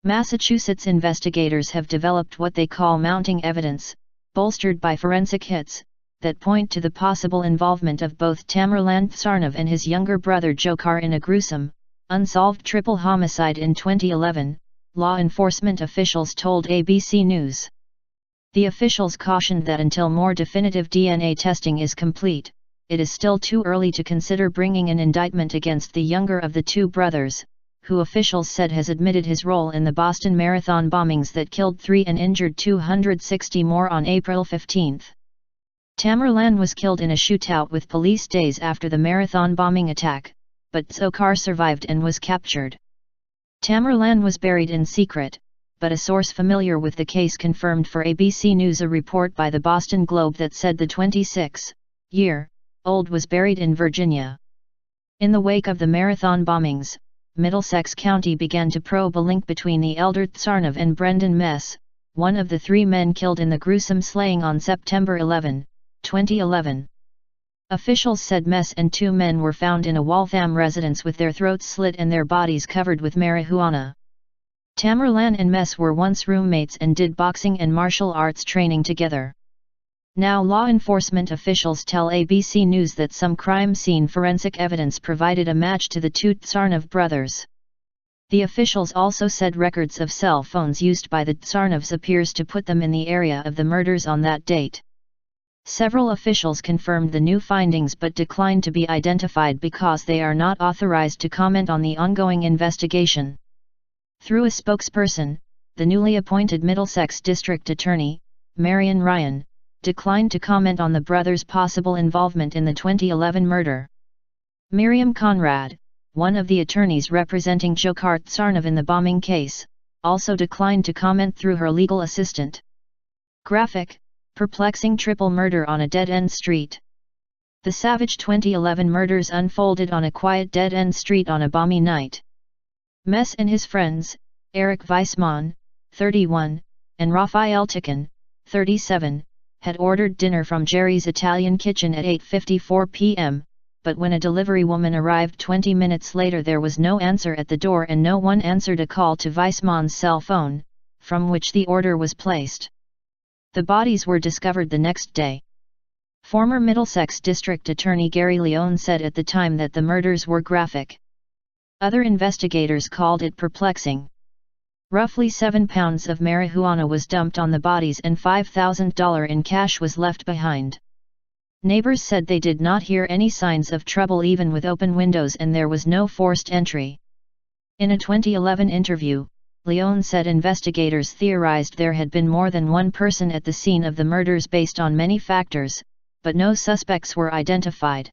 Massachusetts investigators have developed what they call mounting evidence, bolstered by forensic hits, that point to the possible involvement of both Tamerlan Tsarnaev and his younger brother Dzhokhar in a gruesome, unsolved triple homicide in 2011, law enforcement officials told ABC News. The officials cautioned that until more definitive DNA testing is complete, it is still too early to consider bringing an indictment against the younger of the two brothers, who officials said has admitted his role in the Boston Marathon bombings that killed 3 and injured 260 more on April 15. Tamerlan was killed in a shootout with police days after the marathon bombing attack, but Dzhokhar survived and was captured. Tamerlan was buried in secret, but a source familiar with the case confirmed for ABC News a report by the Boston Globe that said the 26-year-old was buried in Virginia. In the wake of the marathon bombings, Middlesex County began to probe a link between the elder Tsarnaev and Brendan Mess, one of the 3 men killed in the gruesome slaying on September 11, 2011. Officials said Mess and 2 men were found in a Waltham residence with their throats slit and their bodies covered with marijuana. Tamerlan and Mess were once roommates and did boxing and martial arts training together. Now law enforcement officials tell ABC News that some crime scene forensic evidence provided a match to the 2 Tsarnaev brothers. The officials also said records of cell phones used by the Tsarnaevs appears to put them in the area of the murders on that date. Several officials confirmed the new findings but declined to be identified because they are not authorized to comment on the ongoing investigation. Through a spokesperson, the newly appointed Middlesex District Attorney, Marion Ryan, declined to comment on the brothers' possible involvement in the 2011 murder. Miriam Conrad, one of the attorneys representing Dzhokhar Tsarnaev in the bombing case, also declined to comment through her legal assistant. Graphic, perplexing triple murder on a dead-end street. The savage 2011 murders unfolded on a quiet dead-end street on a balmy night. Mess and his friends, Eric Weissman, 31, and Raphael Tikhon, 37, had ordered dinner from Jerry's Italian Kitchen at 8:54 p.m., but when a delivery woman arrived 20 minutes later there was no answer at the door and no one answered a call to Weissman's cell phone, from which the order was placed. The bodies were discovered the next day. Former Middlesex District Attorney Gary Leone said at the time that the murders were graphic. Other investigators called it perplexing. Roughly 7 pounds of marijuana was dumped on the bodies and $5,000 in cash was left behind. Neighbors said they did not hear any signs of trouble even with open windows and there was no forced entry. In a 2011 interview, Leone said investigators theorized there had been more than one person at the scene of the murders based on many factors, but no suspects were identified.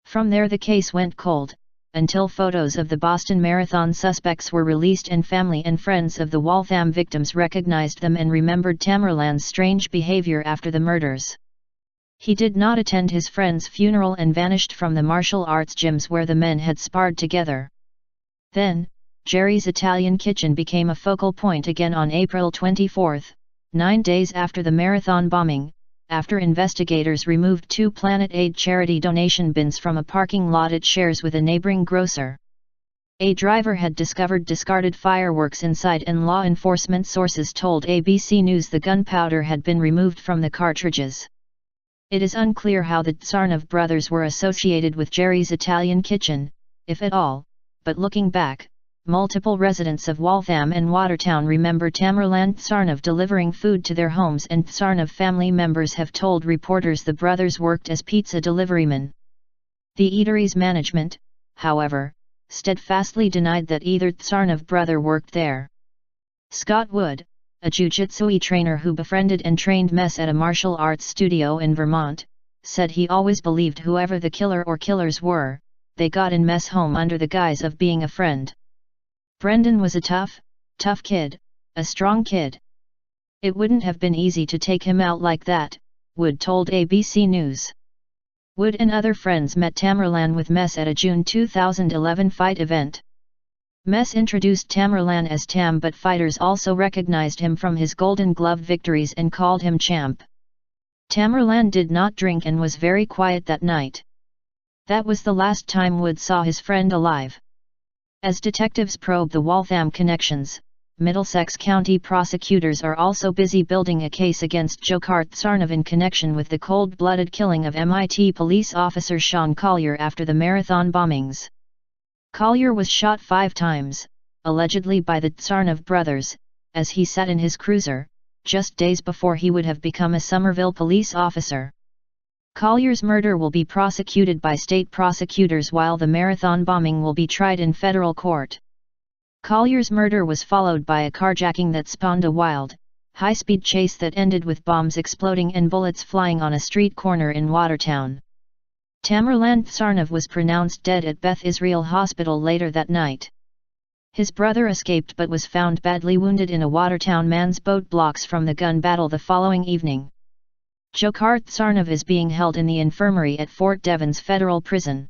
From there the case went cold, until photos of the Boston Marathon suspects were released and family and friends of the Waltham victims recognized them and remembered Tamerlan's strange behavior after the murders. He did not attend his friend's funeral and vanished from the martial arts gyms where the men had sparred together. Then, Jerry's Italian Kitchen became a focal point again on April 24, 9 days after the marathon bombing, after investigators removed 2 Planet Aid charity donation bins from a parking lot it shares with a neighboring grocer. A driver had discovered discarded fireworks inside and law enforcement sources told ABC News the gunpowder had been removed from the cartridges. It is unclear how the Tsarnaev brothers were associated with Jerry's Italian Kitchen, if at all, but looking back, multiple residents of Waltham and Watertown remember Tamerlan Tsarnaev delivering food to their homes and Tsarnaev family members have told reporters the brothers worked as pizza deliverymen. The eatery's management, however, steadfastly denied that either Tsarnaev brother worked there. Scott Wood, a jiu-jitsu trainer who befriended and trained Mess at a martial arts studio in Vermont, said he always believed whoever the killer or killers were, they got in Mess' home under the guise of being a friend. Brendan was a tough kid, a strong kid. It wouldn't have been easy to take him out like that, Wood told ABC News. Wood and other friends met Tamerlan with Mess at a June 2011 fight event. Mess introduced Tamerlan as Tam, but fighters also recognized him from his Golden Glove victories and called him Champ. Tamerlan did not drink and was very quiet that night. That was the last time Wood saw his friend alive. As detectives probe the Waltham connections, Middlesex County prosecutors are also busy building a case against Dzhokhar Tsarnaev in connection with the cold-blooded killing of MIT police officer Sean Collier after the Marathon bombings. Collier was shot 5 times, allegedly by the Tsarnaev brothers, as he sat in his cruiser, just days before he would have become a Somerville police officer. Collier's murder will be prosecuted by state prosecutors while the Marathon bombing will be tried in federal court. Collier's murder was followed by a carjacking that spawned a wild, high-speed chase that ended with bombs exploding and bullets flying on a street corner in Watertown. Tamerlan Tsarnaev was pronounced dead at Beth Israel Hospital later that night. His brother escaped but was found badly wounded in a Watertown man's boat blocks from the gun battle the following evening. Dzhokhar Tsarnaev is being held in the infirmary at Fort Devens Federal Prison.